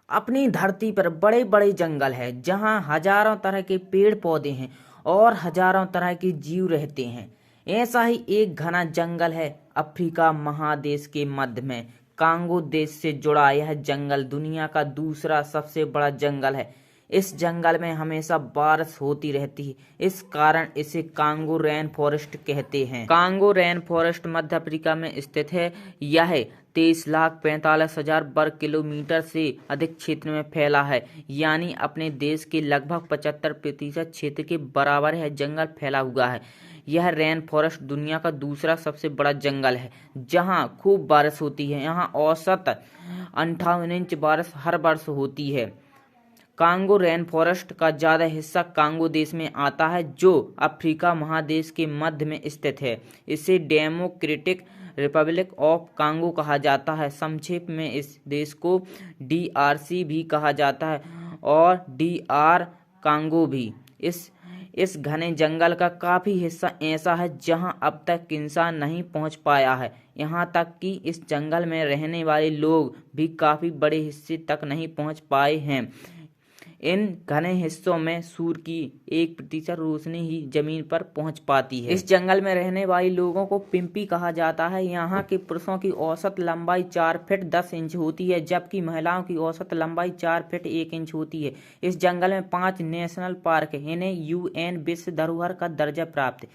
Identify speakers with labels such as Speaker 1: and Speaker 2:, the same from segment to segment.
Speaker 1: अपनी धरती पर बड़े बड़े जंगल है जहाँ हजारों तरह के पेड़ पौधे हैं और हजारों तरह के जीव रहते हैं। ऐसा ही एक घना जंगल है अफ्रीका महादेश के मध्य में। कांगो देश से जुड़ा यह जंगल दुनिया का दूसरा सबसे बड़ा जंगल है। इस जंगल में हमेशा बारिश होती रहती है, इस कारण इसे कांगो रेन फॉरेस्ट कहते हैं। कांगो रेन फॉरेस्ट मध्य अफ्रीका में स्थित है। यह 23,45,000 वर्ग किलोमीटर से अधिक क्षेत्र में फैला है, यानी अपने देश के लगभग 75% क्षेत्र के बराबर यह जंगल फैला हुआ है। यह रेन फॉरेस्ट दुनिया का दूसरा सबसे बड़ा जंगल है जहां खूब बारिश होती है। यहाँ औसत 58 इंच बारिश हर वर्ष होती है। कांगो रेन फॉरेस्ट का ज़्यादा हिस्सा कांगो देश में आता है जो अफ्रीका महादेश के मध्य में स्थित है। इसे डेमोक्रेटिक रिपब्लिक ऑफ कांगो कहा जाता है। संक्षेप में इस देश को DRC भी कहा जाता है और DR कांगो भी। इस घने जंगल का काफ़ी हिस्सा ऐसा है जहां अब तक इंसान नहीं पहुंच पाया है। यहां तक कि इस जंगल में रहने वाले लोग भी काफ़ी बड़े हिस्से तक नहीं पहुंच पाए हैं। इन घने हिस्सों में सूर्य की 1% रोशनी ही जमीन पर पहुंच पाती है। इस जंगल में रहने वाले लोगों को पिम्पी कहा जाता है। यहाँ के पुरुषों की औसत लंबाई 4 फीट 10 इंच होती है, जबकि महिलाओं की औसत लंबाई 4 फीट 1 इंच होती है। इस जंगल में 5 नेशनल पार्क है। इन्हें UN विश्व धरोहर का दर्जा प्राप्त है,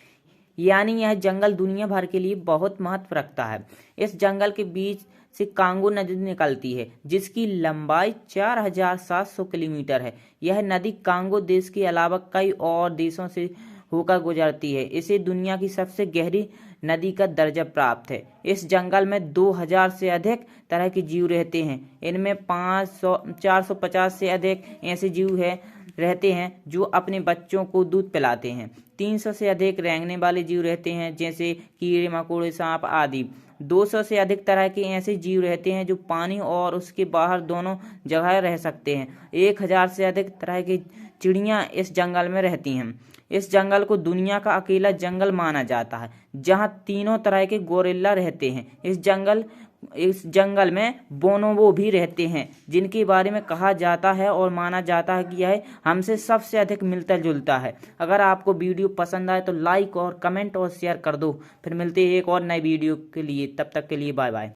Speaker 1: यानी यह जंगल दुनिया भर के लिए बहुत महत्व रखता है। इस जंगल के बीच से कांगो नदी निकलती है जिसकी लंबाई 4,700 किलोमीटर है। यह नदी कांगो देश के अलावा कई और देशों से होकर गुजरती है। इसे दुनिया की सबसे गहरी नदी का दर्जा प्राप्त है। इस जंगल में 2,000 से अधिक तरह के जीव रहते हैं। इनमें 450 से अधिक ऐसे जीव रहते हैं जो अपने बच्चों को दूध पिलाते हैं। 300 से अधिक रेंगने वाले जीव रहते हैं जैसे कीड़े मकोड़े सांप आदि। 200 से अधिक तरह के ऐसे जीव रहते हैं जो पानी और उसके बाहर दोनों जगह रह सकते हैं। 1,000 से अधिक तरह की चिड़ियां इस जंगल में रहती हैं। इस जंगल को दुनिया का अकेला जंगल माना जाता है जहां तीनों तरह के गोरिल्ला रहते हैं। इस जंगल में बोनोबो भी रहते हैं जिनके बारे में कहा जाता है और माना जाता है कि यह हमसे सबसे अधिक मिलता जुलता है। अगर आपको वीडियो पसंद आए तो लाइक और कमेंट और शेयर कर दो। फिर मिलते हैं एक और नए वीडियो के लिए, तब तक के लिए बाय बाय।